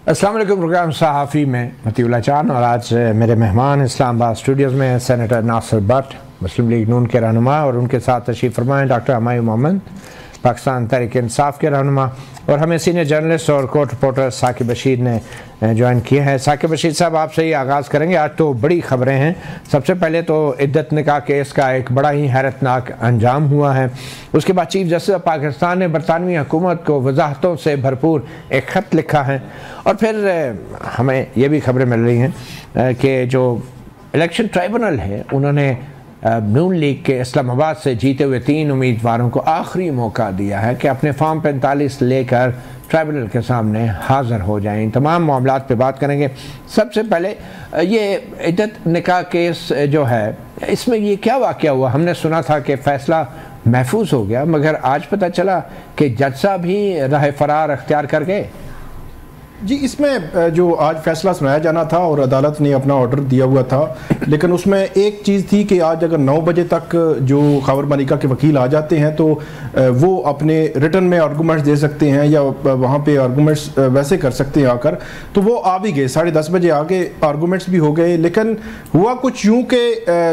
अस्सलाम वालेकुम। प्रोग्राम सहाफ़ी में मतीउल्लाह चान और आज मेरे मेहमान इस्लामाबाद स्टूडियोज़ में सेनेटर नासिर भट्ट, मुस्लिम लीग नून के रहनुमा, और उनके साथ तशरीफ़ फरमाएँ डॉक्टर हमायूं मोहम्मद, पाकिस्तान तहरीक इंसाफ के रहनुमा, और हमें सीनियर जर्नलिस्ट और कोर्ट रिपोर्टर साकिब बशीर ने ज्वाइन किया है। साकिब बशीर साहब, आपसे ही आगाज़ करेंगे। आज तो बड़ी ख़बरें हैं। सबसे पहले तो इद्दत निकाह केस का एक बड़ा ही हैरतनाक अंजाम हुआ है। उसके बाद चीफ जस्टिस ऑफ पाकिस्तान ने बरतानवी हुकूमत को वजाहतों से भरपूर एक ख़त लिखा है, और फिर हमें ये भी खबरें मिल रही हैं कि जो इलेक्शन ट्राइब्यूनल है उन्होंने नून लीग के इस्लामाबाद से जीते हुए 3 उम्मीदवारों को आखिरी मौका दिया है कि अपने फॉर्म 45 लेकर ट्राइब्यूनल के सामने हाज़िर हो जाएं। इन तमाम मामलात पे बात करेंगे। सबसे पहले ये इद्दत निकाह केस जो है, इसमें ये क्या वाक़या हुआ? हमने सुना था कि फ़ैसला महफूज हो गया, मगर आज पता चला कि जज साहब ही राह फरार अख्तियार कर गए। जी, इसमें जो आज फैसला सुनाया जाना था और अदालत ने अपना ऑर्डर दिया हुआ था, लेकिन उसमें एक चीज़ थी कि आज अगर 9 बजे तक जो खबर मालिका के वकील आ जाते हैं तो वो अपने रिटर्न में आर्गूमेंट्स दे सकते हैं या वहाँ पे आर्गूमेंट्स वैसे कर सकते हैं आकर। तो वो आ भी गए, 10:30 बजे आ गए, आर्गूमेंट्स भी हो गए। लेकिन हुआ कुछ यूँ कि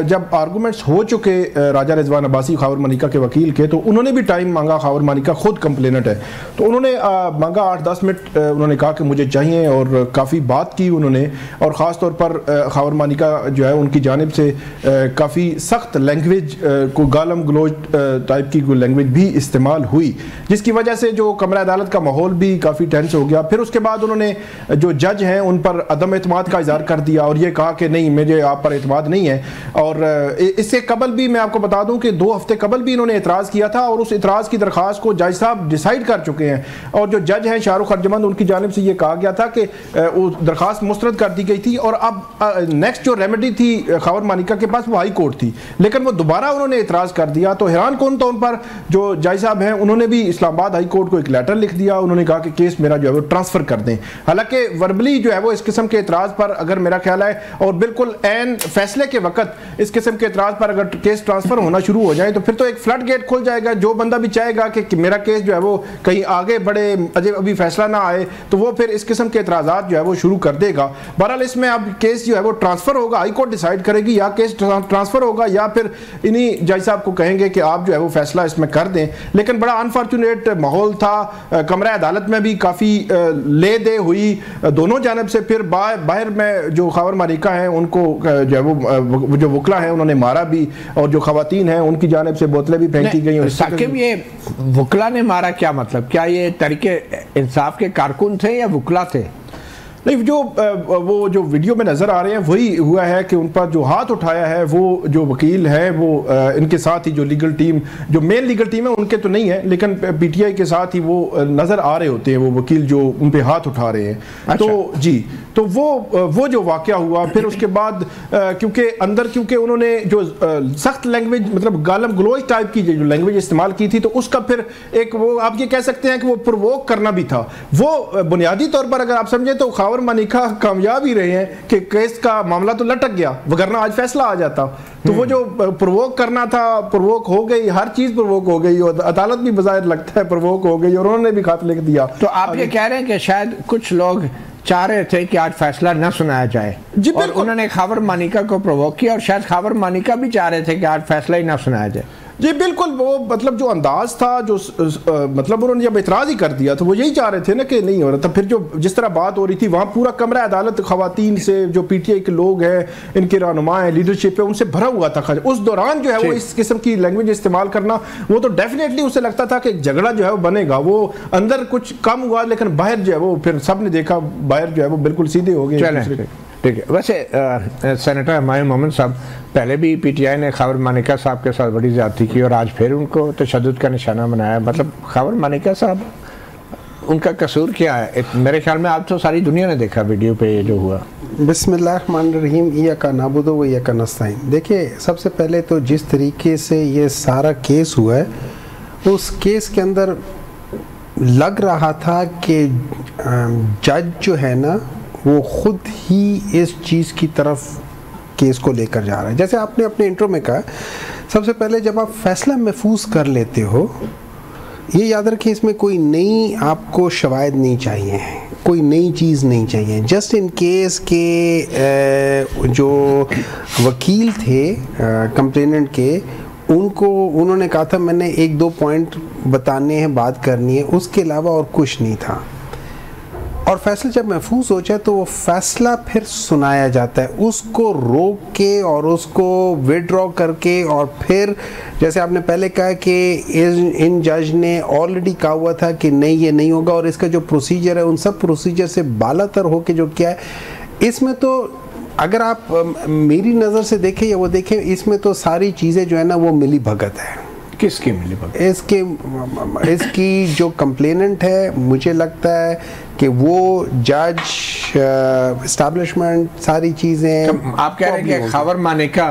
जब आर्गूमेंट्स हो चुके राजा रिजवान अब्बासी खबर मालिका के वकील के, तो उन्होंने भी टाइम मांगा। खबर मालिका खुद कंप्लेनेंट है, तो उन्होंने मांगा 8-10 मिनट। उन्होंने कहा कि मुझे चाहिए, और काफ़ी बात की उन्होंने, और ख़ास तौर पर खबर मालिका जो है उनकी जानिब से काफ़ी सख्त लैंग्वेज को गालम गलोच टाइप की लैंग्वेज भी इस्तेमाल हुई, जिसकी वजह से जो कमरा अदालत का माहौल भी काफ़ी टेंस हो गया। फिर उसके बाद उन्होंने जो जज हैं उन पर अदम एतमाद का इज़हार कर दिया और ये कहा कि नहीं, मुझे आप पर एतमाद नहीं है। और इससे कबल भी मैं आपको बता दूं कि 2 हफ्ते कबल भी इन्होंने एतराज़ किया था, और उस एतराज़ की दरख्वास्त को जज साहब डिसाइड कर चुके हैं। और जो जज हैं शाहरुख अर्जमंद, उनकी जानिब से ये कहा गया था कि वो दरख्वास्त मुस्तरद कर दी गई थी, और अब नेक्स्ट जो रेमेडी थी खबर मालिका के पास वो हाई कोर्ट थी, लेकिन वो दोबारा उन्होंने एतराज़ कर दिया। तो हैरान कौन तौर पर जो जज साहब हैं उन्होंने भी इस्लामाबाद हाई कोर्ट को एक लेटर लिख दिया। उन्होंने कहा कि केस मेरा जो है वो ट्रांसफ़र कर दें। हालांकि वर्बली जो है वो इस किस्म के एतराज़ पर, अगर मेरा ख्याल है, और बिल्कुल एन फैसले के वक्त इस किस्म के एतराज़ पर अगर केस ट्रांसफ़र होना शुरू हो जाए तो फिर तो एक फ्लड गेट खुल जाएगा। जो बंदा भी चाहेगा कि मेरा केस जो है वो कहीं आगे बढ़े, अभी फैसला ना आए, तो वो फिर इस किस्म के एतराज़ात जो है वो शुरू कर देगा। बहरहाल इसमें अब केस जो है वो ट्रांसफ़र होगा, हाई कोर्ट डिसाइड करेगी, या केस ट्रांसफ़र होगा या फिर इन्हीं जज साहब को कहेंगे कि आप जो है वो फैसला इसमें कर दें। लेकिन बड़ा अनफॉर्चुनेट माहौल था। कमरा अदालत में भी काफ़ी ले दे हुई दोनों जानब से। फिर बाहर में जो खबर मालिका हैं उनको जो है वो जो वकला हैं उन्होंने मारा भी, और जो खवातीन हैं उनकी जानब से बोतलें भी फेंकी गई। साकिब, ये वकला ने मारा, क्या मतलब? क्या ये तरीके इंसाफ के कारकुन थे या वकला थे? नहीं, वो जो वीडियो में नज़र आ रहे हैं वही हुआ है कि उन पर जो हाथ उठाया है वो जो वकील है, वो इनके साथ ही जो लीगल टीम, जो मेन लीगल टीम है उनके तो नहीं है, लेकिन पीटीआई के साथ ही वो नज़र आ रहे होते हैं वो वकील जो उन पे हाथ उठा रहे हैं। अच्छा। तो जी, तो वो जो वाक़या हुआ, फिर उसके बाद क्योंकि उन्होंने जो सख्त लैंग्वेज, मतलब गालम गलोच टाइप की जो लैंग्वेज इस्तेमाल की थी, तो उसका फिर एक वो आप ये कह सकते हैं कि वो प्रोवोक करना भी था। वो बुनियादी तौर पर अगर आप समझे तो खबर मालिका कामयाब ही रहे हैं कि केस का मामला तो लटक गया, वरना आज फैसला आ जाता। तो वो जो प्रोवोक करना था, प्रोवोक हो गई, हर चीज प्रोवोक हो गई, और अदालत भी बज़ाहिर लगता है प्रोवोक हो गई, और उन्होंने भी खत लिख दिया। तो आप ये कह रहे हैं कि शायद कुछ लोग चाह रहे थे कि आज फैसला न सुनाया जाए, और उन्होंने खबर मालिका को प्रोवोक किया, और शायद खबर मालिका भी चाह रहे थे कि आज फैसला ही न सुनाया जाए। जी बिल्कुल, वो मतलब जो अंदाज था, जो मतलब उन्होंने जब इतराज़ ही कर दिया तो वो यही चाह रहे थे ना कि नहीं हो रहा था। फिर जो जिस तरह बात हो रही थी, वहाँ पूरा कमरा अदालत खवातीन से, जो पीटीआई के लोग हैं, इनके रहनुमा हैं, लीडरशिप है, उनसे भरा हुआ था। उस दौरान जो है वो इस किस्म की लैंग्वेज इस्तेमाल करना, वो तो डेफिनेटली उसे लगता था कि झगड़ा जो है वो बनेगा। वो अंदर कुछ कम हुआ, लेकिन बाहर जो है वो फिर सब ने देखा, बाहर जो है वो बिल्कुल सीधे हो गए। ठीक है। वैसे सेनेटर हमायूं मोहम्मद साहब, पहले भी पीटीआई ने खबर मालिका साहब के साथ बड़ी ज़्यादती की, और आज फिर उनको तशद्दुद का निशाना बनाया। मतलब खबर मालिका साहब, उनका कसूर क्या है? मेरे ख्याल में आज तो सारी दुनिया ने देखा वीडियो पे ये जो हुआ। बिस्मिल्लाहिर्रहमानिर्रहीम, इय्याका नअबुदु व इय्याका नस्तईन। देखिए, सबसे पहले तो जिस तरीके से ये सारा केस हुआ है, उस केस के अंदर लग रहा था कि जज जो है ना वो खुद ही इस चीज़ की तरफ केस को लेकर जा रहा है। जैसे आपने अपने इंट्रो में कहा, सबसे पहले जब आप फैसला महफूज कर लेते हो, ये याद रखिए, इसमें कोई नई आपको शवायद नहीं चाहिए। कोई नई चीज़ नहीं चाहिए। जस्ट इन केस के जो वकील थे कंप्लेनेंट के, उन्होंने कहा था मैंने 1-2 पॉइंट बताने हैं, बात करनी है, उसके अलावा और कुछ नहीं था। और फैसला जब महफूज हो जाए तो वो फैसला फिर सुनाया जाता है, उसको रोक के और उसको विड्रॉ करके, और फिर जैसे आपने पहले कहा कि इन जज ने ऑलरेडी कहा हुआ था कि नहीं ये नहीं होगा, और इसका जो प्रोसीजर है उन सब प्रोसीजर से बालातर होके जो क्या है इसमें, तो अगर आप मेरी नज़र से देखें या वो देखें, इसमें तो सारी चीज़ें जो है ना वो मिली भगत है। किसकी मिली भगत? इसकी जो कंप्लेनेंट है, मुझे लगता है कि वो जज एस्टैब्लिशमेंट सारी चीज़ें, आप कह रहे हैं कि खबर मानिका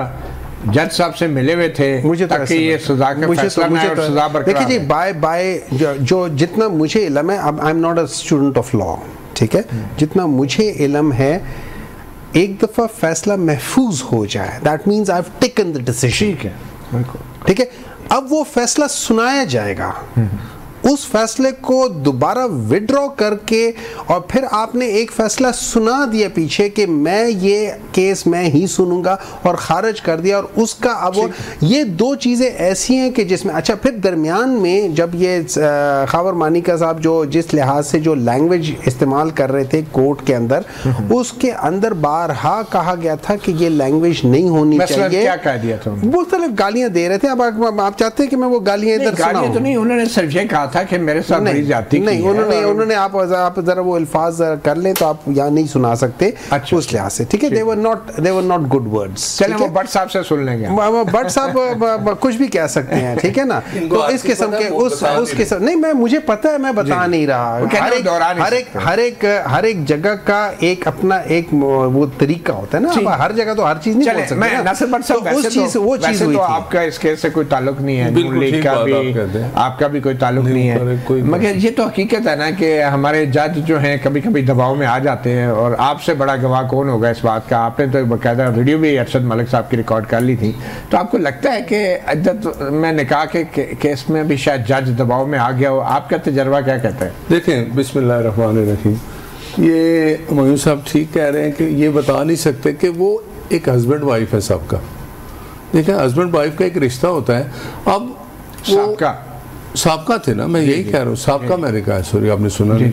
जज साहब से मिले हुए थे मुझे तो ताकि ये सजा का फैसला ना और सजा बरकरार। देखिए जी, बाय जो जितना मुझे इल्म है, अब I am not a student of law, ठीक है, जितना मुझे इल्म है, एक दफ़ा फैसला महफूज हो जाए, that means I have taken the decision, ठीक है। अब वो फैसला सुनाया जाएगा, उस फैसले को दोबारा विड्रॉ करके, और फिर आपने एक फैसला सुना दिया पीछे कि मैं ये केस मैं ही सुनूंगा, और खारिज कर दिया, और उसका अब ये 2 चीज़ें ऐसी हैं कि जिसमें अच्छा फिर दरमियान में जब ये खबर मानिका साहब जो जिस लिहाज से जो लैंग्वेज इस्तेमाल कर रहे थे कोर्ट के अंदर, उसके अंदर बारहा कहा गया था कि ये लैंग्वेज नहीं होनी चाहिए। क्या कह दिया था? वो सिर्फ गालियाँ दे रहे थे। अब आप चाहते हैं कि मैं वो गालियाँ इधर सुनाऊं? तो नहीं, उन्होंने सिर्फ ये कहा था कि मेरे साथ बड़ी जाती नहीं, उन्होंने आप जरा वो अल्फाज कर लें तो आप यहाँ नहीं सुना सकते। अच्छा, उस लिहाज से ठीक है, they were not good words। चलें वो भट्ट साहब से सुन लेंगे। भट्ट साहब कुछ भी कह सकते हैं, ठीक है ना। तो इस किस्म के उस किस्म नहीं, मुझे पता है, मैं बता नहीं रहा। हर एक जगह का एक अपना एक वो तरीका होता है ना, हर जगह तो हर चीज नहीं बोल सकते। नासिर भट्ट साहब, वो चीज तो आपका इस केस से कोई ताल्लुक नहीं है, आपका भी कोई ताल्लुक नहीं है, मगर ये तो हकीकत है ना कि हमारे जज जो हैं कभी कभी दबाव में आ जाते हैं, और आपसे बड़ा गवाह कौन होगा इस बात का? आपने तो बाकायदा वीडियो भी अरशद मलिक साहब की रिकॉर्ड कर ली थी, तो आपको लगता है कि इद्दत में निकाह के केस में भी शायद जज दबाव में आ गया हो? आपका तजर्बा क्या कहता है? देखें, बिस्मिल्लाहिर्रहमानिर्रहीम, ये मयूं साहब ठीक कह रहे हैं कि ये बता नहीं सकते कि वो एक हस्बैंड वाइफ है सबका। देखें, हस्बैंड वाइफ का एक रिश्ता होता है। अब साबका थे ना, मैं यही कह रहा हूँ, साबका मैंने कहा, सॉरी आपने सुना नहीं।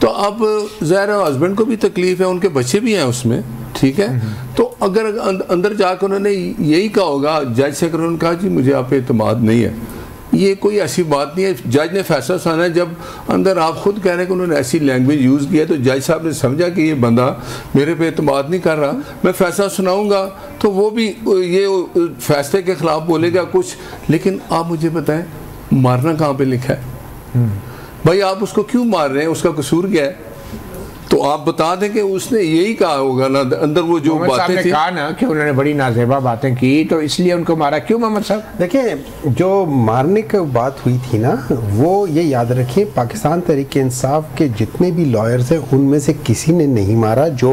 तो अब ज़ाहिर है हस्बैंड को भी तकलीफ है, उनके बच्चे भी हैं उसमें, ठीक है। तो अगर अंदर जाकर उन्होंने यही कहा होगा जज से, अगर उन्होंने कहा जी मुझे आप पे एतमाद नहीं है, ये कोई ऐसी बात नहीं है। जज ने फैसला सुनाना है, जब अंदर आप खुद कह रहे हैं कि उन्होंने ऐसी लैंग्वेज यूज़ किया, तो जज साहब ने समझा कि ये बंदा मेरे पे एतमाद नहीं कर रहा, मैं फैसला सुनाऊंगा तो वो भी ये फैसले के ख़िलाफ़ बोलेगा कुछ। लेकिन आप मुझे बताएं, मारना कहाँ पे लिखा है? भाई आप उसको क्यों मार रहे हैं? उसका कसूर क्या है? तो आप बता दें कि उसने यही कहा होगा ना, अंदर वो जो बातें थी, कहा ना कि उन्होंने बड़ी नाजेबा बातें की तो इसलिए उनको मारा। क्यों मोहम्मद साहब? देखिए, जो मारने की बात हुई थी ना, वो ये याद रखें, पाकिस्तान तहरीक इंसाफ के जितने भी लॉयर्स हैं उनमें से किसी ने नहीं मारा जो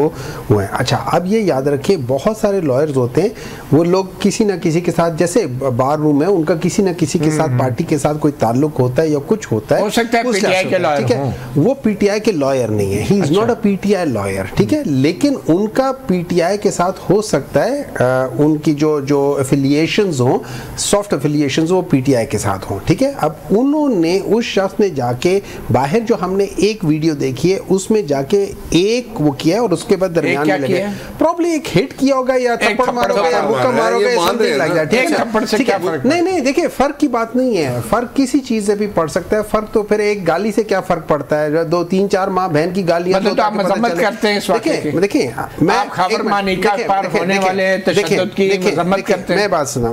हुए। अच्छा, अब ये याद रखें, बहुत सारे लॉयर्स होते हैं, वो लोग किसी ना किसी के साथ, जैसे बार रूम है उनका किसी ना किसी के साथ, पार्टी के साथ कोई ताल्लुक होता है या कुछ होता है, हो सकता है पीटीआई के लॉयर, ठीक है, वो पीटीआई के लॉयर नहीं है, he is not a PTI lawyer, ठीक है। लेकिन उनका पीटीआई के साथ हो सकता है उनकी जो एफिलिएशंस हो, सॉफ्ट एफिलिएशंस, वो पीटीआई के साथ हो, ठीक है। अब उन्होंने, उस शख्स ने जाके बाहर, जो हमने एक वीडियो देखी है उसमें जाके एक वो किया, और उसके बाद दरमियान में लगे, प्रॉब्ली एक हिट किया होगा या थप्पड़ मारोगे या मुक्का मारोगे, समथिंग लाइक दैट, ठीक है। नहीं, देखिए, फर्क की बात नहीं है, फर्क किसी चीज से भी पड़ सकता है। फर्क तो फिर एक गाली से क्या फर्क पड़ता है? 2-3-4 माँ बहन की गालियां करते हैं। देखिए, मैं खबर मानिका पर होने वाले तशद्दुद की मजम्मत करते हैं। मैं बात सुना,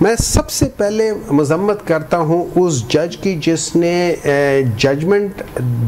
मैं सबसे पहले मजम्मत करता हूं उस जज की जिसने जजमेंट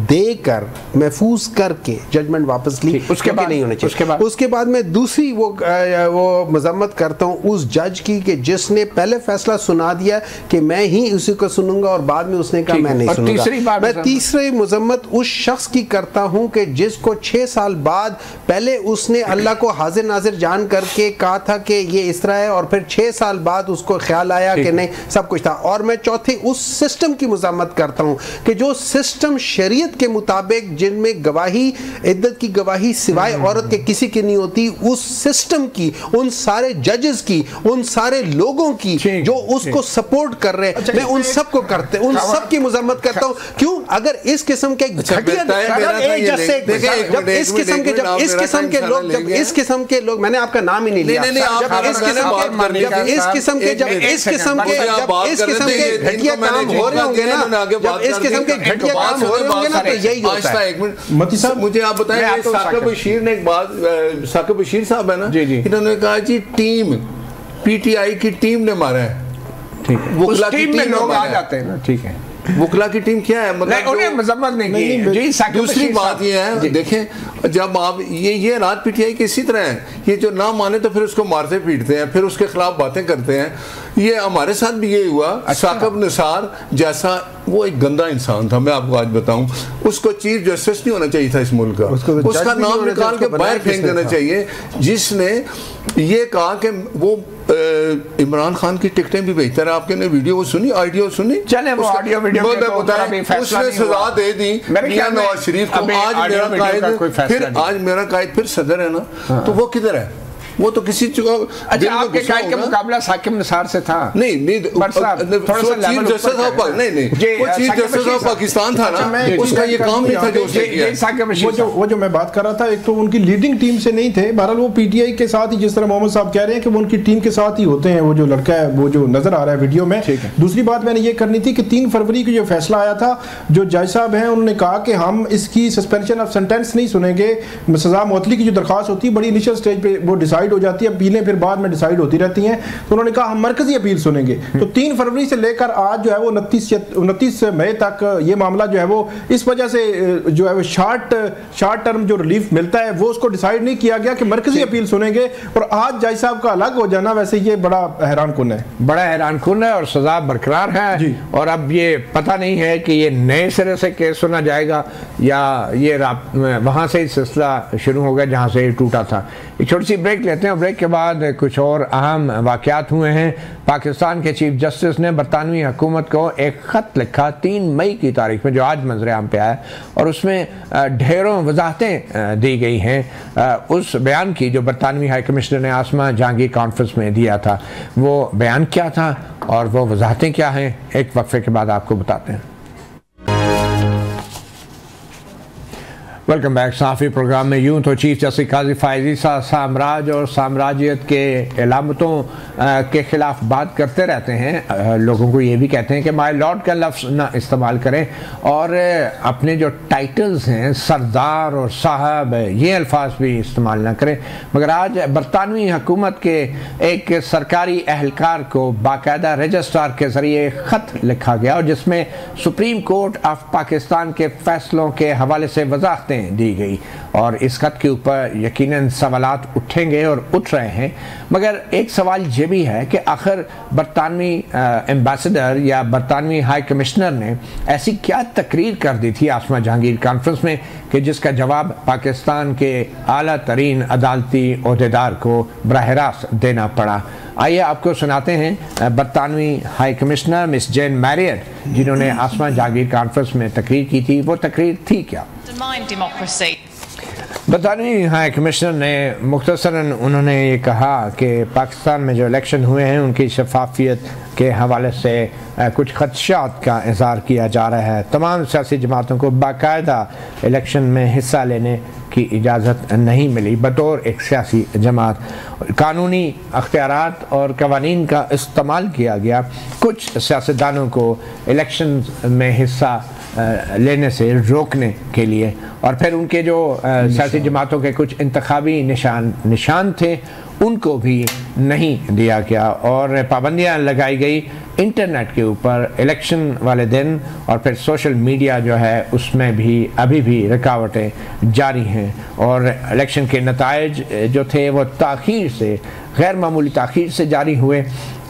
देकर, महफूज करके जजमेंट वापस ली, उसके बाद नहीं होने चाहिए। उसके बाद मैं दूसरी वो मजम्मत करता हूं उस जज की कि जिसने पहले फैसला सुना दिया कि मैं ही उसी को सुनूंगा, और बाद में उसने कहा मैं नहीं सुनूंगा। मैं तीसरी मजम्मत उस शख्स की करता हूं कि जिसको 6 साल बाद पहले उसने अल्लाह को हाजिर नाजिर जान करके कहा था कि ये इस तरह है, और फिर 6 साल बाद उसको ख्याल आया कि नहीं सब कुछ था। और मैं चौथी उस सिस्टम की मज़म्मत करता हूँ कि जो सिस्टम शरीयत के मुताबिक, जिनमें गवाही, इद्दत की गवाही सिवाय औरत के किसी की नहीं होती, उस सिस्टम की, उन सारे जजेस की, उन सारे लोगों की जो उसको सपोर्ट कर रहे हैं, मैं उन सब को करते, उन सब की मज़म्मत करता हूँ। क्यों? अगर इस किस्म के घटिया, जब इस किस्म के लोग, मैंने आपका नाम ही नहीं लिया, जब इस किस्म के घटिया काम हो रहे होंगे ना, जब इस किस्म के घटिया काम हो रहे होंगे ना, तो यही होता है। एक मिनट मती साहब, मुझे आप बताएं, साकिब बशीर ने एक बात, साकिब बशीर साहब है ना, इन्होंने कहा जी टीम पीटीआई की टीम ने मारा है, ठीक है, वकला की टीम में लोग आ जाते हैं ना, ठीक है, वकला की टीम क्या है, मतलब उन्हें मजम्मत नहीं की। दूसरी बात ये है, देखें जब आप ये रात पीटीआई की इसी तरह है, ये जो ना माने तो फिर उसको मारते पीटते हैं, फिर उसके खिलाफ बातें करते हैं। ये हमारे साथ भी ये हुआ। साकिब निसार जैसा वो एक गंदा इंसान था, मैं आपको आज बताऊं, उसको चीफ जस्टिस नहीं होना चाहिए था इस मुल्क का, उसका नाम निकाल के बाहर फेंक देना चाहिए, जिसने ये कहा कि वो इमरान खान की टिकटें भी बेहतर है। आपने वीडियो वो सुनी, ऑडियो सुनी, चले वो ऑडियो वीडियो उसने सजा दे दी मियां नवाज शरीफ को। आज मेरा कायद फिर सदर है ना, तो वो किधर है? वो तो किसी अच्छा, आपके कायद का मुकाबला साकिब निसार से था? नहीं चीफ जस्टिस ऑफ पाकिस्तान था ना, उसका ये काम नहीं था। वो जो मैं बात कर रहा था, एक तो उनकी लीडिंग टीम से नहीं थे, बहरहाल वो पीटीआई के साथ ही, जिस तरह मोहम्मद साहब कह रहे हैं कि वो उनकी टीम के साथ ही होते हैं, वो जो लड़का है वो जो नजर आ रहा है वीडियो में। दूसरी बात मैंने ये करनी थी कि 3 फरवरी को जो फैसला आया था, जो जज साहब हैं उन्होंने कहा कि हम इसकी सस्पेंशन ऑफ सेंटेंस नहीं सुनेंगे, सजा मुअत्तली की जो दरख्वास्त होती है बड़ी इनिशियल स्टेज पे वो डिसाइड हो जाती है, अपीलें फिर बाद में डिसाइड होती रहती हैं, तो उन्होंने कहा हम मरकजी अपील सुनेंगे। तो 3 फरवरी से लेकर आज जो है वो 29 मई तक ये मामला जो है वो इस वजह से जो है वो शॉर्ट टर्म जो रिलीफ मिलता है वो उसको डिसाइड नहीं किया गया कि मरकजी अपील सुनेंगे, और आज जज साहब का अलग हो जाना वैसे ये बड़ा हैरान कुन है, बड़ा हैरान कुन है, और सजा बरकरार है। और अब ये पता नहीं है कि ये नए सिरे से केस सुना जाएगा या ये वहां से सिलसिला शुरू होगा जहां से टूटा था। एक छोटी सी ब्रेक लेते हैं, ब्रेक के बाद कुछ और अहम वाक़यात हुए हैं। पाकिस्तान के चीफ जस्टिस ने बरतानवी हुकूमत को एक ख़त लिखा 3 मई की तारीख में, जो आज मंजर-ए-आम पे आया, और उसमें ढेरों वजाहतें दी गई हैं उस बयान की जो बरतानवी हाई कमिश्नर ने आसमा जहांगीर कॉन्फ्रेंस में दिया था। वो बयान क्या था और वो वजाहतें क्या हैं, एक वक्फे के बाद आपको बताते हैं। Welcome back. साफ़ी प्रोग्राम में यूँ तो चीफ जस्टिस काजी फ़ाइज़ ईसा साम्राज्य और साम्राज्यत के इलामतों के ख़िलाफ़ बात करते रहते हैं, लोगों को ये भी कहते हैं कि माय लॉर्ड का लफ्ज़ ना इस्तेमाल करें, और अपने जो टाइटल्स हैं सरदार और साहब, ये अल्फाज भी इस्तेमाल ना करें। मगर आज बरतानवी हुकूमत के एक सरकारी अहलकार को बाकायदा रजिस्ट्रार के ज़रिए ख़त लिखा गया, और जिसमें सुप्रीम कोर्ट ऑफ पाकिस्तान के फ़ैसलों के हवाले से वजाहत दी गई, और इस खत के ऊपर यकीनन सवालात उठेंगे और उठ रहे हैं। मगर एक सवाल ये भी है कि आखिर बरतानवी एम्बेसडर या बरतानवी हाई कमिश्नर ने ऐसी क्या तकरीर कर दी थी आसमा जहांगीर कॉन्फ्रेंस में कि जिसका जवाब पाकिस्तान के आला तरीन अदालती ओहदेदार को बराह रास्त देना पड़ा। आइए आपको सुनाते हैं बरतानवी हाई कमिश्नर मिस जेन मैरियट, जिन्होंने आसमा जहांगीर कॉन्फ्रेंस में तकरीर की थी। वो तकरीर थी क्या? बरतानवी हाई कमिश्नर ने मुख्तसरन उन्होंने ये कहा कि पाकिस्तान में जो इलेक्शन हुए हैं उनकी शफाफियत के हवाले से कुछ खदशात का इज़हार किया जा रहा है। तमाम सियासी जमातों को बाकायदा इलेक्शन में हिस्सा लेने की इजाज़त नहीं मिली। बतौर एक सियासी जमात कानूनी अख्तियारात और कवानीन का इस्तेमाल किया गया कुछ सियासतदानों को इलेक्शन में हिस्सा लेने से रोकने के लिए, और फिर उनके जो सियासी जमातों के कुछ इंतखाबी निशान थे उनको भी नहीं दिया गया, और पाबंदियाँ लगाई गई इंटरनेट के ऊपर इलेक्शन वाले दिन, और फिर सोशल मीडिया जो है उसमें भी अभी भी रुकावटें जारी हैं, और इलेक्शन के नताइज जो थे वो ताख़ीर से, गैर मामूली ताख़ीर से जारी हुए।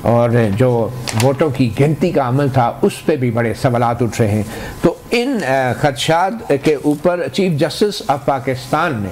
और जो वोटों की गिनती का अमल था उस पर भी बड़े सवालात उठ रहे हैं। तो इन खदशात के ऊपर चीफ जस्टिस ऑफ पाकिस्तान ने,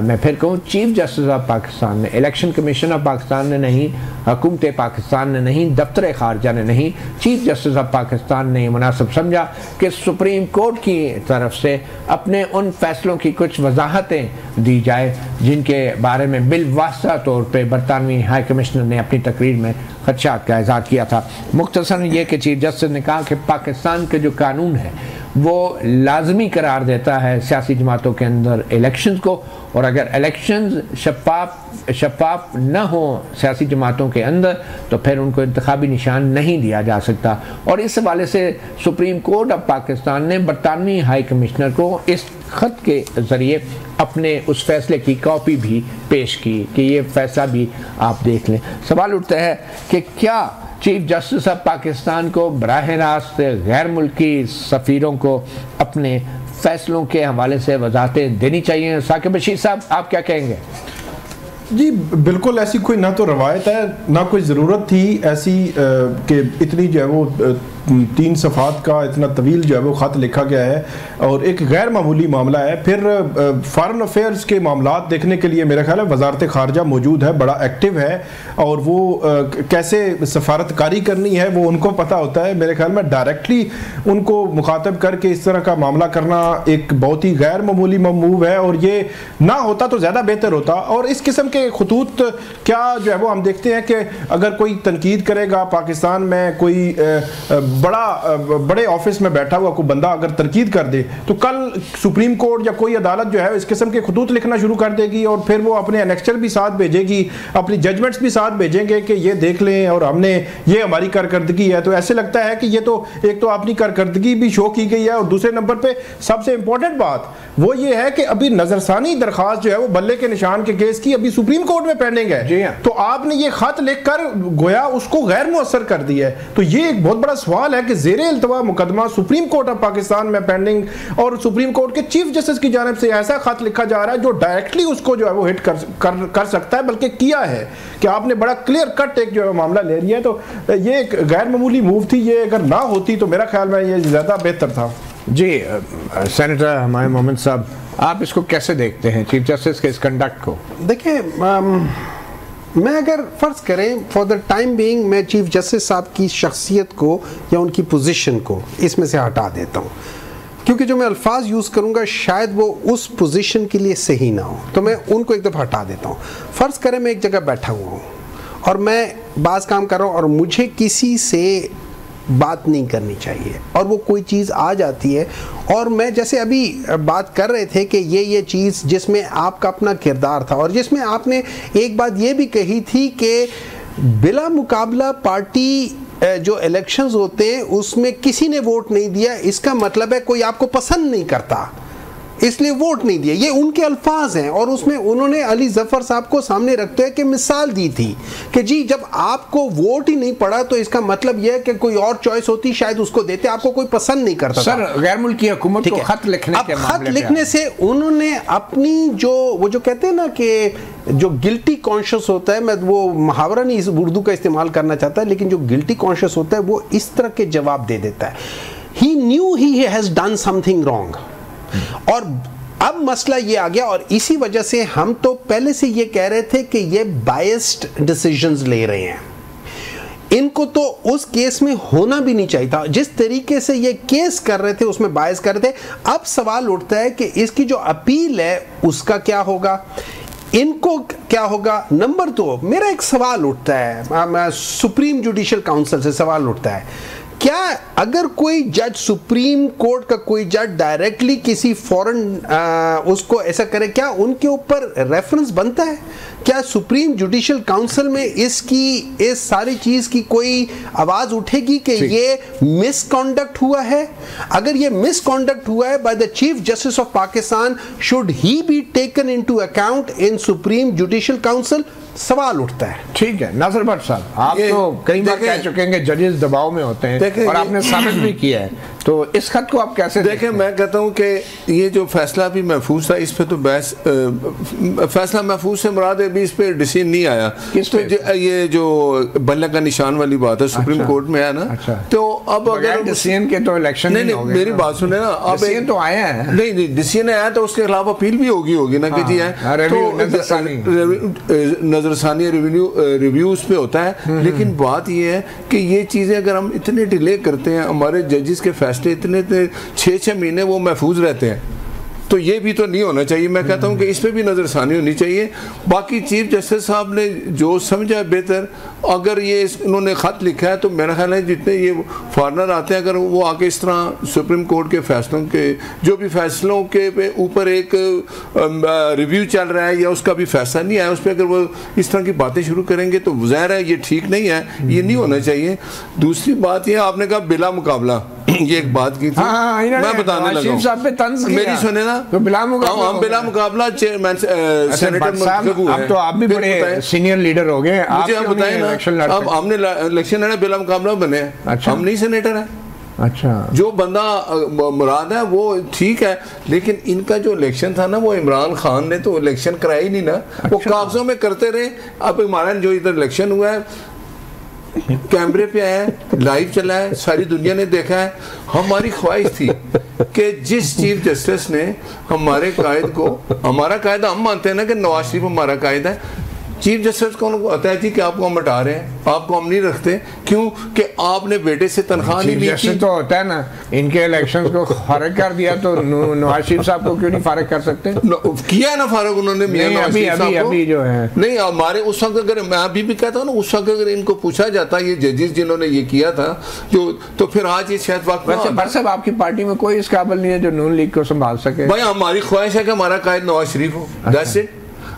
मैं फिर कहूँ चीफ जस्टिस ऑफ पाकिस्तान ने, इलेक्शन कमीशन ऑफ पाकिस्तान ने नहीं, हुकूमत पाकिस्तान ने नहीं, दफ्तर खारजा ने नहीं, चीफ जस्टिस ऑफ पाकिस्तान ने मुनासिब समझा कि सुप्रीम कोर्ट की तरफ से अपने उन फैसलों की कुछ वजाहतें दी जाए जिनके बारे में बिलवास्ता तौर पर बरतानवी हाई कमिश्नर ने अपनी तकरीर में खदशात का इज़हार किया था। मुख्तसरन ये कि चीफ जस्टिस ने कहा कि पाकिस्तान के जो कानून है वो लाजमी करार देता है सियासी जमातों के अंदर इलेक्शंस को, और अगर इलेक्शंस शफाफ न हो सियासी जमातों के अंदर तो फिर उनको इंतखाबी निशान नहीं दिया जा सकता। और इस हवाले से सुप्रीम कोर्ट ऑफ पाकिस्तान ने बरतानवी हाई कमिश्नर को इस ख़त के ज़रिए अपने उस फैसले की कॉपी भी पेश की कि ये फैसला भी आप देख लें। सवाल उठता है कि क्या चीफ जस्टिस ऑफ पाकिस्तान को बराह रास्त गैर मुल्की सफ़ीरों को अपने फैसलों के हवाले से वजाहतें देनी चाहिए? साकिब बशीर साहब, आप क्या कहेंगे? जी बिल्कुल, ऐसी कोई ना तो रवायत है ना कोई ज़रूरत थी ऐसी कि इतनी जो है वो 3 सफ़ात का इतना तवील जो है वो ख़त लिखा गया है और एक गैर मामूली मामला है। फिर फ़ॉरेन अफेयर्स के मामलात देखने के लिए मेरा ख्याल है वजारत ख़ारजा मौजूद है, बड़ा एक्टिव है और वो कैसे सफारतकारी करनी है वो उनको पता होता है। मेरे ख्याल में डायरेक्टली उनको मुखातब करके इस तरह का मामला करना एक बहुत ही गैर मामूली मूव है और ये ना होता तो ज़्यादा बेहतर होता। और इस किस्म के खतूत क्या जो है वो हम देखते हैं कि अगर कोई तनकीद करेगा पाकिस्तान में, कोई बड़े ऑफिस में बैठा हुआ कोई बंदा अगर तनकीद कर दे तो कल सुप्रीम कोर्ट या कोई अदालत जो है इस किस्म के खतूत लिखना शुरू कर देगी और फिर वो अपने एनेक्चर भी साथ भेजेगी, अपनी जजमेंट्स भी साथ भेजेंगे कि ये देख लें और हमने ये हमारी कारकर्दगी है। तो ऐसे लगता है कि ये तो एक तो अपनी कारकर्दगी भी शो की गई है और दूसरे नंबर पे सबसे इंपॉर्टेंट बात वो ये है कि अभी नजरसानी दरखास्त जो है वो बल्ले के निशान के केस की अभी सुप्रीम कोर्ट में पेंडिंग है। जी हाँ। तो आपने ये खत लिखकर गोया उसको गैर मुअस्सर कर दिया है। तो ये एक बहुत बड़ा सवाल है कि ज़ेरे इल्तवा मुकदमा सुप्रीम कोर्ट ऑफ पाकिस्तान में पेंडिंग और सुप्रीम कोर्ट के चीफ जस्टिस की जानिब से ऐसा खत लिखा जा रहा है जो डायरेक्टली उसको जो है वो हिट कर सकता है, बल्कि किया है कि आपने बड़ा क्लियर कट एक जो है मामला ले लिया है। तो ये एक गैर मामूली मूव थी, ये अगर ना होती तो मेरा ख्याल में ये ज़्यादा बेहतर था। जी सेनेटर हुमायूं मोहम्मद साहब, आप इसको कैसे देखते हैं चीफ जस्टिस के इस कंडक्ट को? देखिए मैं अगर फ़र्ज़ करें फॉर द टाइम बीइंग मैं चीफ जस्टिस साहब की शख्सियत को या उनकी पोजीशन को इसमें से हटा देता हूँ, क्योंकि जो मैं अल्फाज यूज़ करूँगा शायद वो उस पोजीशन के लिए सही ना हो, तो मैं उनको एक दफ़ा हटा देता हूँ। फ़र्ज़ करें मैं एक जगह बैठा हुआ हूँ और मैं बाज़ काम कर रहा हूँ और मुझे किसी से बात नहीं करनी चाहिए और वो कोई चीज़ आ जाती है और मैं जैसे अभी बात कर रहे थे कि ये चीज़ जिसमें आपका अपना किरदार था और जिसमें आपने एक बात ये भी कही थी कि बिला मुकाबला पार्टी जो इलेक्शंस होते हैं उसमें किसी ने वोट नहीं दिया, इसका मतलब है कोई आपको पसंद नहीं करता इसलिए वोट नहीं दिया। ये उनके अल्फाज हैं और उसमें उन्होंने अली जफर साहब को सामने रखते हुए कि मिसाल दी थी कि जी जब आपको वोट ही नहीं पड़ा तो इसका मतलब यह है कि कोई और चॉइस होती शायद उसको देते, आपको कोई पसंद नहीं करता। सर गैर मुल्की हुकूमत को खत लिखने के खत लिखने से उन्होंने अपनी जो वो जो कहते हैं ना कि जो गिल्टी कॉन्शियस होता है, मैं वो मुहावरा नहीं इस उर्दू का इस्तेमाल करना चाहता, लेकिन जो गिल्टी कॉन्शियस होता है वो इस तरह के जवाब दे देता है। He knew he has done something wrong और अब मसला ये आ गया और इसी वजह से हम तो पहले से ये कह रहे थे कि ये बायस्ड डिसीजंस ले रहे हैं, इनको तो उस केस में होना भी नहीं चाहिए था। जिस तरीके से ये केस कर रहे थे उसमें बायस कर रहे थे। अब सवाल उठता है कि इसकी जो अपील है उसका क्या होगा, इनको क्या होगा। नंबर 2 मेरा एक सवाल उठता है, सुप्रीम जुडिशियल काउंसिल से सवाल उठता है, क्या अगर कोई जज सुप्रीम कोर्ट का कोई जज डायरेक्टली किसी फॉरेन उसको ऐसा करे, क्या उनके ऊपर रेफरेंस बनता है? क्या सुप्रीम जुडिशियल काउंसिल में इस सारी चीज की कोई आवाज उठेगी कि ये मिसकॉन्डक्ट हुआ है? अगर ये मिसकॉन्डक्ट हुआ है by the chief justice of Pakistan, should he be taken into account in supreme judicial council? सवाल उठता है। ठीक है नासिर भट्ट साहब, आप तो कई बार कह चुके हैं कि जजेस दबाव में होते हैं और आपने साबित भी किया है, तो इस खत को आप कैसे देखें? मैं कहता हूं कि ये जो फैसला भी महफूज था, इस पे तो बहस, फैसला महफूज से मुराद अभी इस पे डिसीजन नहीं आया। तो ये जो बल्ले का निशान वाली बात है सुप्रीम कोर्ट में है ना, तो अब अगर डिसीजन के तो इलेक्शन नहीं, मेरी बात सुने ना, अब डिसीजन तो आया है, नहीं डिसीजन आया तो उसके खिलाफ अपील भी होगी ना कि जी है, तो नजरसानी रिव्यू उस पे होता है। लेकिन बात ये है कि ये चीजें अगर हम इतने डिले करते हैं, हमारे जजेस के फैसले इतने 6-6 महीने वो महफूज रहते हैं, तो ये भी तो नहीं होना चाहिए। मैं कहता हूँ कि इस पे भी नज़रसानी होनी चाहिए। बाकी चीफ जस्टिस साहब ने जो समझा बेहतर, अगर ये इन्होंने ख़त लिखा है तो मेरा ख्याल है जितने ये फॉरनर आते हैं, अगर वो आके इस तरह सुप्रीम कोर्ट के फैसलों के, जो भी फैसलों के ऊपर एक रिव्यू चल रहा है या उसका भी फैसला नहीं आया, उस पर अगर वो इस तरह की बातें शुरू करेंगे तो ज़ाहिर है ये ठीक नहीं है, ये नहीं होना चाहिए। दूसरी बात ये आपने कहा बिला मुकाबला, ये एक बात की थी, मैं बताने लगा, मेरी सुने ना, तो बिला मुकाबला चेयरमैन सेनेटर साहब, अब तो आप भी बड़े सीनियर लीडर हो गए, मुझे आप बताएं ना, अब हमने इलेक्शन लड़ा, बिला मुकाबला बने, हम नहीं सेनेटर है। अच्छा, जो बंदा मुराद है वो ठीक है, लेकिन इनका जो इलेक्शन था ना, वो इमरान खान ने तो इलेक्शन कराया ही नहीं ना, वो कागजों में करते रहे। अब हमारा जो इधर इलेक्शन हुआ है कैमरे पे आया है, लाइव चला है, सारी दुनिया ने देखा है। हमारी ख्वाहिश थी कि जिस चीफ जस्टिस ने हमारे कायद को, हमारा कायदा हम मानते हैं ना कि नवाज शरीफ हमारा कायदा है, चीफ जस्टिस को आता है जी कि आपको हम हटा रहे हैं, आपको हम नहीं रखते, क्यों कि आपने बेटे से तनख्वाह नहीं ली थी। तो होता है ना, इनके इलेक्शंस को फारिग कर दिया तो नवाज शरीफ साहब को क्यों नहीं फारिग कर सकते? किया है ना फारिग उन्होंने, अभी जो है नहीं, हमारे उस वक्त अगर मैं अभी भी कहता हूँ ना, उस वक्त अगर इनको पूछा जाता ये जजेस जिन्होंने ये किया था जो, तो फिर आज ये शायद वक्त। वैसे साहब आपकी पार्टी में कोई इस काबिल नहीं है जो नून लीग को संभाल सके? भाई हमारी ख्वाहिश है कि हमारा कायद नवाज शरीफ हो, दैट्स इट।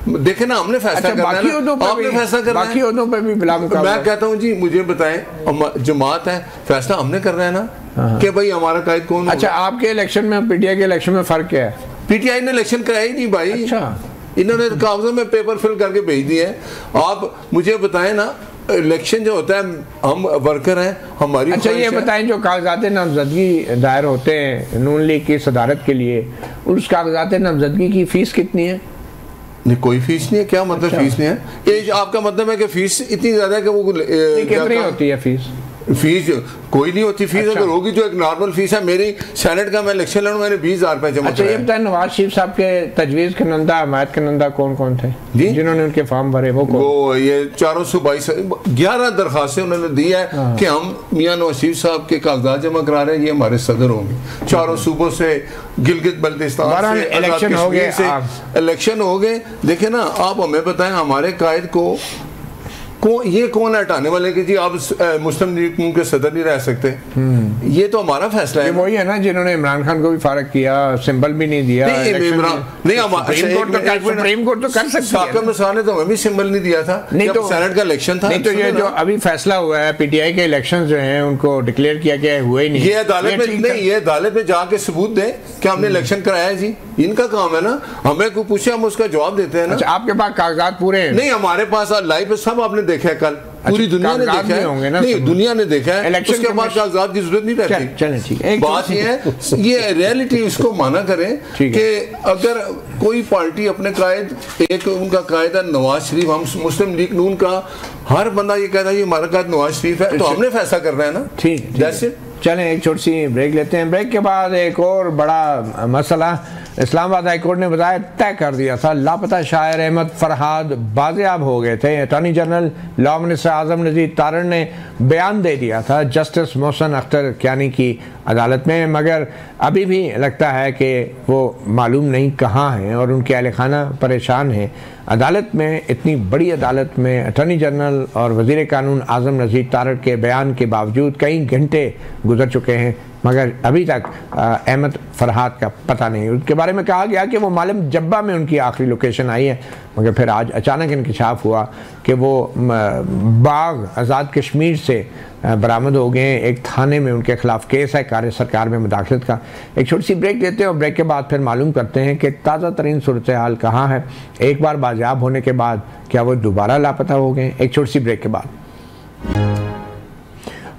देखे ना, हमने फैसला करना है, आपने फैसला करना है, बाकी उहदों पे भी बिला मुकाबला। मैं कहता हूँ जी, मुझे बताएं, जमात है, फैसला हमने करना है ना कि भाई हमारा कायद कौन। अच्छा, आपके इलेक्शन में पीटीआई के इलेक्शन में फर्क क्या है? पीटीआई ने इलेक्शन कराया ही नहीं भाई। अच्छा, इन्होंने कागजों में पेपर फिल करके भेज दिए। आप मुझे बताएं ना, इलेक्शन जो होता है, हम वर्कर हैं, हमारी। अच्छा, ये बताएं, जो कागजात नामजदगी दायर होते हैं नून लीग की सदारत के लिए, उस कागजात नामजदगी की फीस कितनी है? नहीं, कोई फीस नहीं है। क्या मतलब? अच्छा। फीस नहीं है, ये आपका मतलब है कि फीस इतनी ज्यादा है कि वो कितनी होती है फीस? फीस कोई नहीं होती फीस। अच्छा। अगर होगी जो एक नॉर्मल फीस है, मेरी सेनेट का मैं इलेक्शन लड़ूं, मैंने 20,000 रुपए जमा। अच्छा, ये बताएं, नवाज शरीफ साहब के तजवीज़ करनंदा, हमायत करनंदा कौन कौन थे जिन्होंने उनके फॉर्म भरे? वो ये 422 11 दरखास्तें उन्होंने दी है कि हम मियां नवाज शरीफ साहब के कागजात जमा करा रहे हैं, ये हमारे सदर होंगे। 4 सूबों से, गिलगित बल्तिस्तान से, इलेक्शन हो गए। देखे ना, आप हमें बताएं, हमारे कायद को ये कौन हटाने वाले कि जी आप मुस्लिम लीग के सदर नहीं रह सकते? ये तो हमारा फैसला है। वही है ना जिन्होंने इमरान खान को भी फारिग किया, सिंबल भी नहीं दिया। सुप्रीम कोर्ट तो कर सकती है। साकिब निसार ने तो हमें भी सिंबल नहीं दिया था, नहीं तो सेनेट का इलेक्शन था। नहीं तो ये जो अभी फैसला हुआ है, पीटीआई के इलेक्शन जो हैं उनको डिक्लेयर किया गया, हुए ही नहीं। ये अदालत में नहीं, ये अदालत में जाके सबूत दें कि हमने इलेक्शन कराया है जी, इनका काम है ना। हमें को पूछे, हम उसका जवाब देते हैं ना। आपके पास कागजात पूरे हैं? नहीं, हमारे पास लाइव पे सब आपने देखा है, कल पूरी दुनिया ने देखा है। नहीं, दुनिया ने देखा है, उसके बाद कागजात की जरूरत नहीं रहती। चलें, ठीक है। बात ये है, ये रियलिटी इसको माना करें कि अगर कोई पार्टी अपने कायद, एक उनका कायदा नवाज शरीफ, हम मुस्लिम लीग नून का हर बंदा ये कहता है ये हमारा कायद नवाज शरीफ है, तो हमने फैसला करना है ना। ठीक, चलें एक छोटी सी ब्रेक लेते हैं। ब्रेक के बाद एक और बड़ा मसला, इस्लामाबाद हाई कोर्ट ने बताया तय कर दिया था, लापता शायर अहमद फरहाद बाजियाब हो गए थे। अटॉर्नी जनरल लॉ मिनिस्टर आजम नज़ीर तारड़ ने बयान दे दिया था जस्टिस मोहसिन अख्तर कियानी की अदालत में, मगर अभी भी लगता है कि वो मालूम नहीं कहाँ हैं और उनके अहल खाना परेशान हैं। अदालत में, इतनी बड़ी अदालत में अटॉर्नी जनरल और वज़ीर कानून आज़म नज़ीर तारड़ के बयान के बावजूद कई घंटे गुजर चुके हैं, मगर अभी तक अहमद फरहाद का पता नहीं। उसके बारे में कहा गया कि वो मालूम जब्बा में उनकी आखिरी लोकेशन आई है, मगर फिर आज अचानक इंकशाफ हुआ कि वो बाग आज़ाद कश्मीर से बरामद हो गए। एक थाने में उनके खिलाफ केस है कार्य सरकार में मुदाखलत का। एक छोटी सी ब्रेक लेते हैं और ब्रेक के बाद फिर मालूम करते हैं कि ताज़ा तरीन सूरत हाल कहाँ है। एक बार बाजियाब होने के बाद क्या वो दोबारा लापता हो गए? एक छोटी सी ब्रेक के बाद।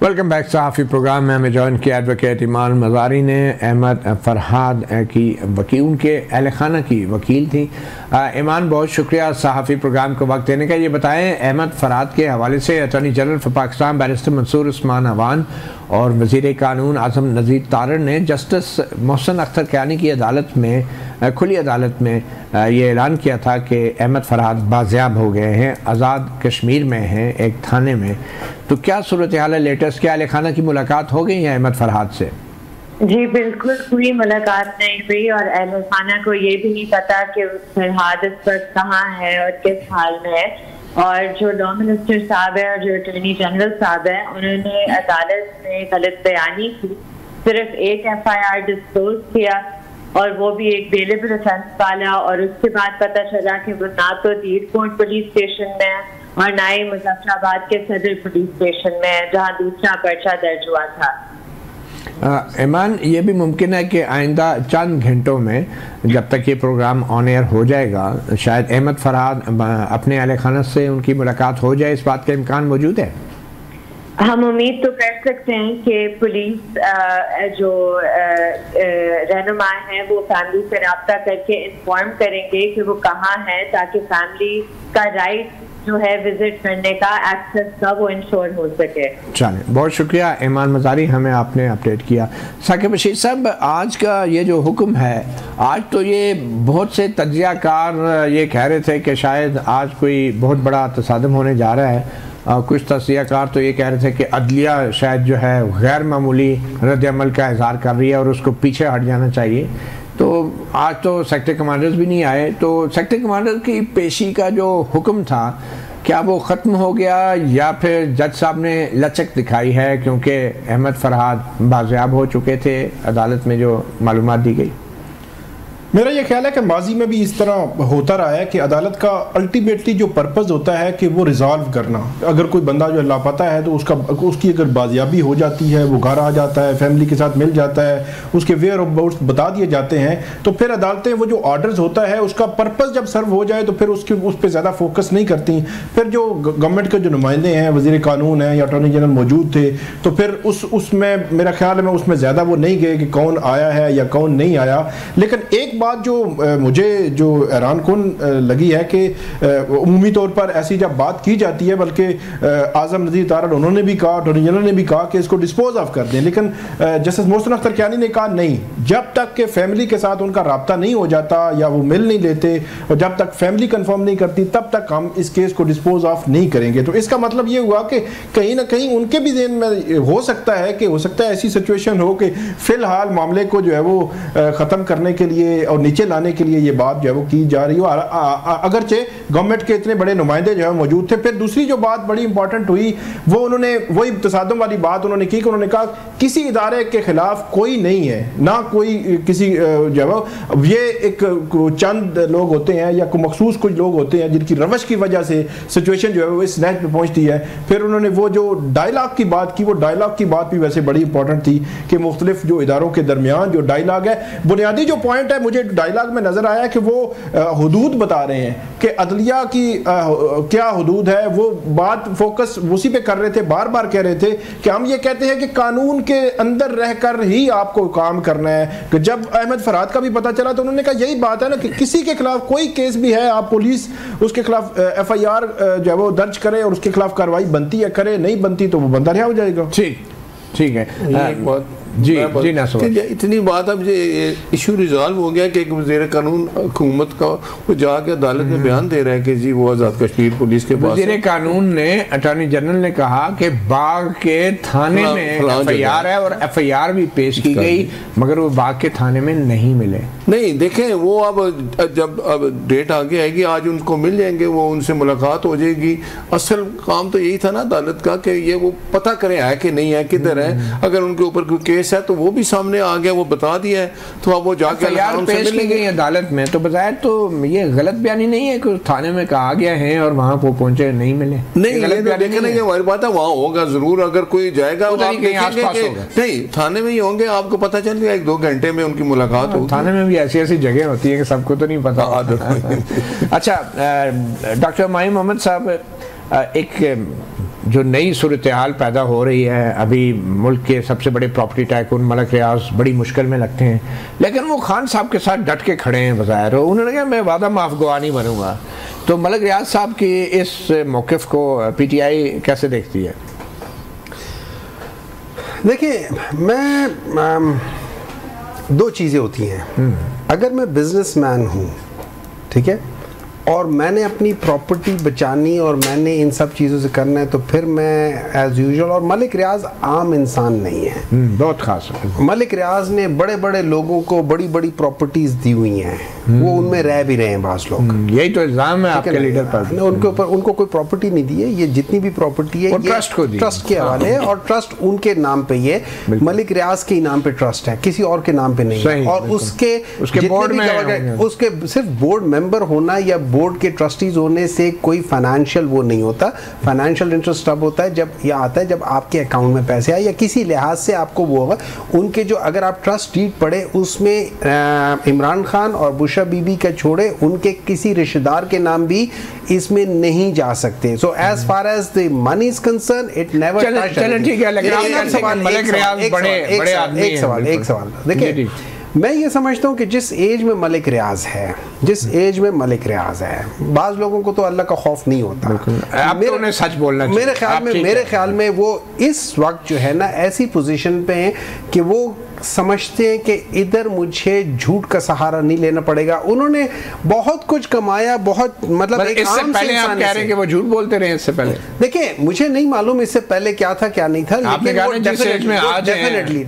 Welcome back. सहाफ़ी प्रोग्राम में हमें ज्वाइन किया एडवोकेट ईमान मज़ारी ने। अहमद फरहाद की वकील, उनके अहल खाना की वकील थी। ईमान, बहुत शुक्रिया सहाफ़ी प्रोग्राम को वक्त देने का। ये बताएं, अहमद फरहाद के हवाले से attorney general for Pakistan barrister Mansoor Usman Awan और वज़ीर कानून आज़म नज़ीर तारड़ ने जस्टिस मोहसिन अख्तर कियानी की अदालत में, खुली अदालत में ये ऐलान किया था कि अहमद फरहाद बाजियाब हो गए हैं, आज़ाद कश्मीर में हैं एक थाने में। तो क्या सूरत हाल है लेटेस्ट? क्या अहल खाना की मुलाकात हो गई है अहमद फरहाद से? जी बिल्कुल, कोई मुलाकात नहीं हुई और अहल खाना को ये भी नहीं पता कि फरहाद इस वक्त कहाँ है और किस हाल में है। और जो लॉ मिनिस्टर साहब है और जो अटॉर्नी जनरल साहब है, उन्होंने अदालत में गलत बयानी की, सिर्फ एक FIR डिस्क्लोज किया और वो भी एक बेलेबल ऑफेंस वाला। और उसके बाद पता चला कि वो ना तो दीरकोट पुलिस स्टेशन में है और ना ही मुजफ्फराबाद के सदर पुलिस स्टेशन में है जहाँ दूसरा पर्चा दर्ज हुआ था। ईमान, ये भी मुमकिन है कि आइंदा चंद घंटों में जब तक ये प्रोग्राम ऑन एयर हो जाएगा, शायद अहमद फरहाद अपने अहल खाना से उनकी मुलाकात हो जाए, इस बात का इम्कान मौजूद है? हम उम्मीद तो कर सकते हैं कि पुलिस जो रहनुमा है वो फैमिली से रब्ता करके इन्फॉर्म करेंगे कि वो कहाँ है, ताकि फैमिली का राइट जो है विजिट करने का, एक्सेस का, वो इंश्योर हो सके। चलें, बहुत शुक्रिया ईमान मज़ारी, हमें आपने अपडेट किया। साकिब बशीर साहब, आज का ये जो हुक्म है, आज तो ये बहुत से तज्ज़ियाकार ये कह रहे थे कि शायद आज कोई बहुत बड़ा तसादम होने जा रहा है। कुछ तज्ज़ियाकार तो ये कह रहे थे कि अदलिया शायद जो है गैर मामूली रद्द अमल का इज़हार कर रही है और उसको पीछे हट जाना चाहिए। तो आज तो सेक्टर कमांडर्स भी नहीं आए, तो सेक्टर कमांडर की पेशी का जो हुक्म था, क्या वो ख़त्म हो गया या फिर जज साहब ने लचक दिखाई है क्योंकि अहमद फरहाद बाजियाब हो चुके थे, अदालत में जो मालूमात दी गई? मेरा ये ख्याल है कि माजी में भी इस तरह होता रहा है कि अदालत का अल्टीमेटली जो पर्पज़ होता है कि वो रिजॉल्व करना। अगर कोई बंदा जो लापता है तो उसकी अगर बाजियाबी हो जाती है, वो घर आ जाता है, फैमिली के साथ मिल जाता है, उसके वेयर ऑफ अबाउट्स बता दिए जाते हैं, तो फिर अदालतें वो जो ऑर्डर्स होता है उसका पर्पज़ जब सर्व हो जाए तो फिर उस पर ज़्यादा फोकस नहीं करती। फिर जो गवर्नमेंट के जो नुमाइंदे हैं, वज़ीर कानून हैं या अटॉर्नी जनरल मौजूद थे, तो फिर उसमें मेरा ख्याल है उसमें ज़्यादा वो नहीं गए कि कौन आया है या कौन नहीं आया। लेकिन एक बात जो मुझे जो हैरान कुन लगी है कि उमूमी तौर पर ऐसी जब बात की जाती है, बल्कि आज़म नज़ीर तारड़ उन्होंने भी कहा, अटॉर्नी जनरल ने भी कहा कि इसको डिस्पोज ऑफ कर दें, लेकिन जस्टिस मोहसिन अख्तर कियानी ने कहा नहीं, जब तक के फैमिली के साथ उनका रब्ता नहीं हो जाता या वो मिल नहीं लेते और जब तक फैमिली कंफर्म नहीं करती तब तक हम इस केस को डिस्पोज ऑफ नहीं करेंगे। तो इसका मतलब ये हुआ कि कहीं ना कहीं उनके भी ज़हन में हो सकता है ऐसी सिचुएशन हो कि फिलहाल मामले को जो है वो ख़त्म करने के लिए और नीचे लाने के लिए ये बात जो है वो की जा रही हो, अगरचे गवर्नमेंट के इतने बड़े नुमाइंदे जो है मौजूद थे। फिर दूसरी जो बात बड़ी इंपॉर्टेंट हुई वो उन्होंने वही तसादम वाली बात उन्होंने की कि उन्होंने कहा किसी इदारे के खिलाफ कोई नहीं है, ना कोई किसी जो है ये एक चंद लोग होते हैं या मखसूस कुछ लोग होते हैं जिनकी रवश की वजह से सिचुएशन जो है वो इस नहज पे पहुंचती है। फिर उन्होंने वो जो डायलॉग की बात की, वो डायलॉग की बात भी वैसे बड़ी इंपॉर्टेंट थी कि मुख्तलिफ जो इदारों के दरमियान जो डायलॉग है, बुनियादी जो पॉइंट है मुझे डायलॉग में नजर आया कि वो हुदूद बता रहे हैं कि अदलिया की क्या हुदूद है, वो बात फोकस उसी पे कर रहे थे, बार बार कह रहे थे कि हम ये कहते हैं कि कानून के अंदर रहकर ही आपको काम करना है। कि जब अहमद फरहाद का भी पता चला तो उन्होंने कहा यही बात है ना कि किसी के खिलाफ कोई केस भी है, आप पुलिस उसके खिलाफ FIR जो है वो दर्ज करे और उसके खिलाफ कार्रवाई बनती है करे, नहीं बनती तो वो बंदा रिहा हो जाएगा। ठीक है जी ना इतनी बात अब ये इशू रिजॉल्व हो गया कि एक वज़ीर कानून हुकूमत का वो जाके अदालत में बयान दे रहा है कि जी वो आज़ाद कश्मीर पुलिस के पास, वज़ीर कानून ने, अटॉर्नी जनरल ने कहा कि बाग के थाने में FIR है और FIR भी पेश की गई, मगर वो बाग के थाने में नहीं मिले। नहीं देखें, वो अब जब डेट आगे आएगी आज उनको मिल जाएंगे, वो उनसे मुलाकात हो जाएगी। असल काम तो यही था ना अदालत का कि ये वो पता करें है कि नहीं है, किधर है, अगर उनके ऊपर कोई केस केस है तो वो भी सामने आ गया, वो बता दिया है, तो अब वो जाके यार पेश की गई अदालत में, तो बजाय तो ये गलत बयानी नहीं है कि थाने में कहा गया है और वहाँ वो पहुंचे नहीं मिले, नहीं ये तो देखने की हमारी बात है, वहाँ होगा जरूर, अगर कोई जाएगा नहीं थाने में ही होंगे, आपको पता चल गया 1-2 घंटे में उनकी मुलाकात होगी। थाने में भी ऐसी ऐसी जगह होती है कि सबको तो नहीं पता। अच्छा डॉक्टर हमायूं मोहम्मद साहब, एक जो नई सूरत हाल पैदा हो रही है, अभी मुल्क के सबसे बड़े प्रॉपर्टी टाइकून मलिक रियाज बड़ी मुश्किल में लगते हैं, लेकिन वो खान साहब के साथ डट के खड़े हैं बज़ाहिर, उन्होंने कहा मैं वादा माफ गवा नहीं बनूंगा। तो मलिक रियाज साहब की इस मौक़िफ़ को पीटीआई कैसे देखती है? देखिए, मैं 2 चीज़ें होती हैं। अगर मैं बिजनेसमैन हूँ, ठीक है, और मैंने अपनी प्रॉपर्टी बचानी और मैंने इन सब चीज़ों से करना है, तो फिर मैं एज यूजुअल, और मलिक रियाज आम इंसान नहीं है, बहुत खास है। मलिक रियाज ने बड़े बड़े लोगों को बड़ी बड़ी प्रॉपर्टीज दी हुई हैं, वो उनमें रह भी रहे हैं बास लोग, यही तो इल्जाम है आपके लीडर पर। उनके ऊपर उनको कोई प्रॉपर्टी नहीं दी है, ये जितनी भी प्रॉपर्टी है ये ट्रस्ट के हवाले है, और ट्रस्ट उनके नाम पे, ये मलिक रियाज के नाम पे ट्रस्ट है, किसी और के नाम पे नहीं है। और उसके बोर्ड में उसके सिर्फ बोर्ड मेंबर होना या बोर्ड के ट्रस्टीज होने से कोई फाइनेंशियल वो नहीं होता। फाइनेंशियल इंटरेस्ट तब होता है जब यह आता है जब आपके अकाउंट में पैसे आए या किसी लिहाज से आपको वो होगा। उनके जो अगर आप ट्रस्ट डीड पढ़े उसमें इमरान खान और बुशा बीबी का छोड़े उनके किसी रिश्तेदार के नाम भी इसमें नहीं जा सकते। So as far as the money is concern it never touch. चलो ठीक है, एक सवाल देखिए, मैं ये समझता हूँ कि जिस एज में मलिक रियाज है, बाज लोगों को तो अल्लाह का खौफ नहीं होता। आप तो उन्हें सच बोलना चाहिए। मेरे ख्याल में वो इस वक्त जो है ना ऐसी पोजीशन पे हैं कि वो समझते हैं कि इधर मुझे झूठ का सहारा नहीं लेना पड़ेगा। उन्होंने बहुत कुछ कमाया, बहुत मतलब इससे पहले आप कह रहे हैं कि वो झूठ बोलते रहे। इससे पहले देखिए, मुझे नहीं मालूम इससे पहले क्या था क्या नहीं था, लेकिन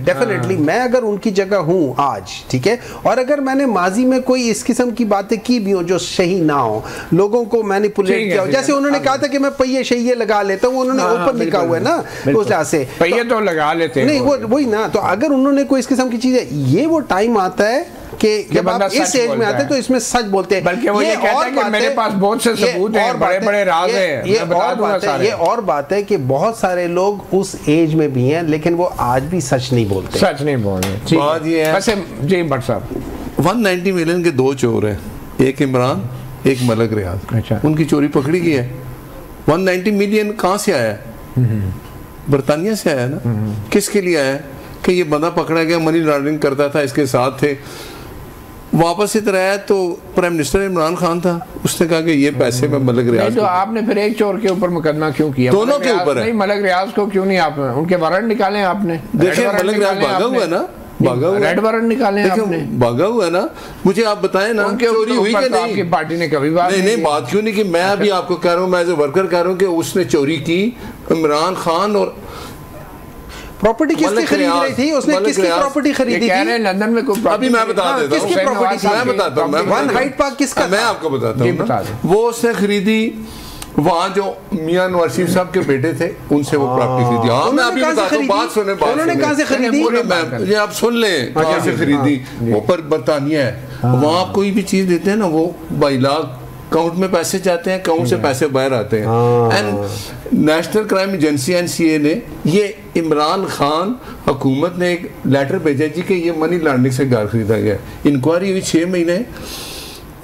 डेफिनेटली मैं अगर उनकी जगह हूँ आज, ठीक है, और अगर मैंने माजी में कोई इस किस्म की बातें की भी हो जो सही ना हो, लोगों को मैनिपुलेट किया हो, जैसे उन्होंने कहा था कि मैं पहिए शहिए लगा लेता हूँ, उन्होंने ओपन लिखा हुआ है ना, उस लिहाज से पहिए तो लगा लेते हैं, नहीं वो वही ना। तो अगर उन्होंने कोई इस किस्म की चीज है, ये वो टाइम आता है कि जब आप इस एज में आते हैं तो इसमें सच बोलते हैं। बल्कि वो ये कहता है कि मेरे पास बहुत से सबूत हैं, बड़े-बड़े राज हैं। ये और बात है कि बहुत सारे लोग उस एज में भी हैं लेकिन वो आज भी सच नहीं बोलते। सच नहीं बोल रहे। बात ये है वैसे जी भट्ट साहब, 190 मिलियन के 2 चोर हैं, एक इमरान एक मलिक रियाज। अच्छा, उनकी चोरी पकड़ी गई है। 190 मिलियन कहाँ से आया? बरतानिया से आया ना। किसके लिए आया? कि ये बंदा पकड़ा गया, मनी लॉन्ड्रिंग करता था, इसके साथ थे। वापस इधर आया तो प्राइम मिनिस्टर इमरान खान था, उसने कहा कि ये पैसे में मलिक रियाज। तो आपने फिर एक चोर के ऊपर मुकदमा क्यों किया? दोनों के ऊपर है। नहीं, मलिक रियाज को क्यों नहीं? आप उनके वारंट निकाले आपने? देखिए मलिक रियाज भागा हुआ है ना, रेड वारंट निकाले आपने, भागा हुआ है ना। मुझे आप बताएं ना, चोरी हुई कि नहीं? आपकी पार्टी ने कभी बात नहीं बात क्यों नहीं की? मैं अभी आपको कह रहा हूँ, मैं एज ए वर्कर कह रहा हूँ कि उसने चोरी की। इमरान खान और प्रॉपर्टी किसकी खरीद रही थी? उसने किसकी प्रॉपर्टी खरीदी थी? लंदन में कोई अभी मैं बता देता हूँ किसकी प्रॉपर्टी थी। मैं बताता हूँ, वन हाइट पार्क किसका? मैं आपको बताता हूँ। वो उसने खरीदी, वहाँ जो मियां नवाज शरीफ साहब के बेटे थे उनसे वो प्रॉपर्टी खरीदी। हाँ मैं अभी बताता हूँ, बात सुने। उन्होंने कहाँ से खरीदी? ये आप सुन लें कहाँ से खरीदी। वो पर बरतानिया है, वहाँ आप कोई भी चीज़ देते हैं ना, वो बाइलाख अकाउंट में पैसे जाते हैं, अकाउंट से पैसे बाहर आते हैं। And national crime agency NCA ने ये इमरान खान हुकूमत ने एक लेटर भेजा जी कि ये मनी लॉन्ड्रिंग से घर खरीदा गया। इंक्वायरी हुई 6 महीने,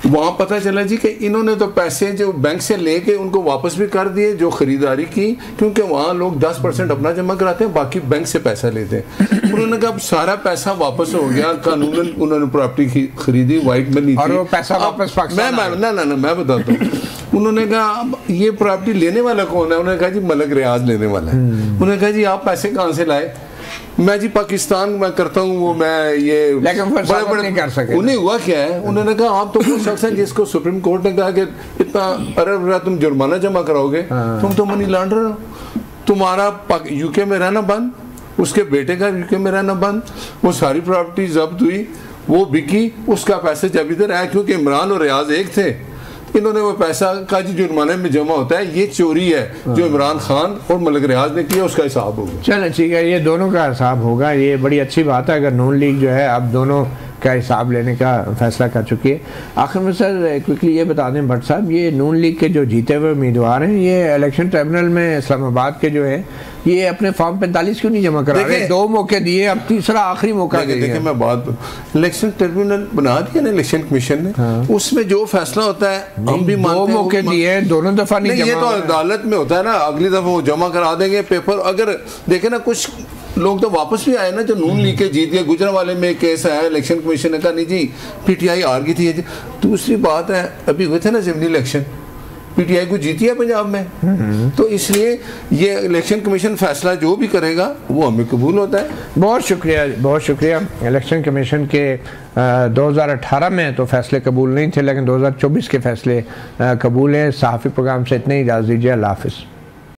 वहाँ पता चला जी कि इन्होंने तो पैसे जो बैंक से लेके उनको वापस भी कर दिए जो खरीदारी की, क्योंकि वहाँ लोग 10% अपना जमा कराते हैं, बाकी बैंक से पैसा लेते हैं। उन्होंने कहा अब सारा पैसा वापस हो गया, कानूनन उन्होंने प्रॉपर्टी खरीदी, वाइट मनी और वो पैसा वापस पाकिस्तान। मैं बताता हूँ। उन्होंने कहा अब ये प्रॉपर्टी लेने वाला कौन है? उन्होंने कहा जी मलिक रियाज लेने वाला है। उन्होंने कहा जी आप पैसे कहाँ से लाए? मैं जी पाकिस्तान में करता हूँ, वो मैं ये बड़े नहीं कर सके। उन्हें हुआ क्या है? उन्होंने कहा आप तो वो शख्स हैं जिसको सुप्रीम कोर्ट ने कहा कि इतना अरब तुम जुर्माना जमा कराओगे, तुम तो मनी लॉन्ड्रर हो, तुम्हारा UK में रहना बंद, उसके बेटे का UK में रहना बंद, वो सारी प्रॉपर्टी जब्त हुई, वो बिकी, उसका पैसे जब इधर आया, क्योंकि इमरान और रियाज एक थे, इन्होंने वो पैसा का जो जुर्माने में जमा होता है ये चोरी है जो इमरान खान और मलिक रियाज ने किया, उसका हिसाब होगा। चलो ठीक है, ये दोनों का हिसाब होगा, ये बड़ी अच्छी बात है अगर नून लीग जो है अब दोनों का हिसाब लेने का फैसला कर चुकी है। आखिर में सर क्विकली ये बता दें भट्ट साहब, ये नून लीग के जो जीते हुए उम्मीदवार हैं ये इलेक्शन ट्रिब्यूनल में इस्लामाबाद के जो है ये अपने फॉर्म 45 क्यों नहीं जमा करा रहे? 2 मौके दिए, अब तीसरा आखिरी मौका देखिए मैं बात, इलेक्शन ट्रिब्यूनल बना दिया ना इलेक्शन कमीशन ने, उसमें जो फैसला होता है हम भी मानते हैं। 2 मौके दिए, दोनों दफा नहीं जमा। ये तो अदालत में होता है ना, अगली दफा वो जमा करा देंगे पेपर। अगर देखे ना कुछ लोग तो वापस भी आए ना जो नून लीग के जीत गए। गुजरांवाले में केस आया, इलेक्शन कमीशन ने कहा नहीं जी पीटीआई हार गई थी। दूसरी बात है अभी हुए थे ना ज़िमनी इलेक्शन, पीटीआई को जीती है पंजाब में, तो इसलिए ये इलेक्शन कमीशन फैसला जो भी करेगा वो हमें कबूल होता है। बहुत शुक्रिया। इलेक्शन कमीशन के 2018 में तो फैसले कबूल नहीं थे, लेकिन 2024 के फैसले कबूल हैं। सहाफ़ी प्रोग्राम से इतने ही इजाज़त दीजिए। अल्लाह हाफ़िज़।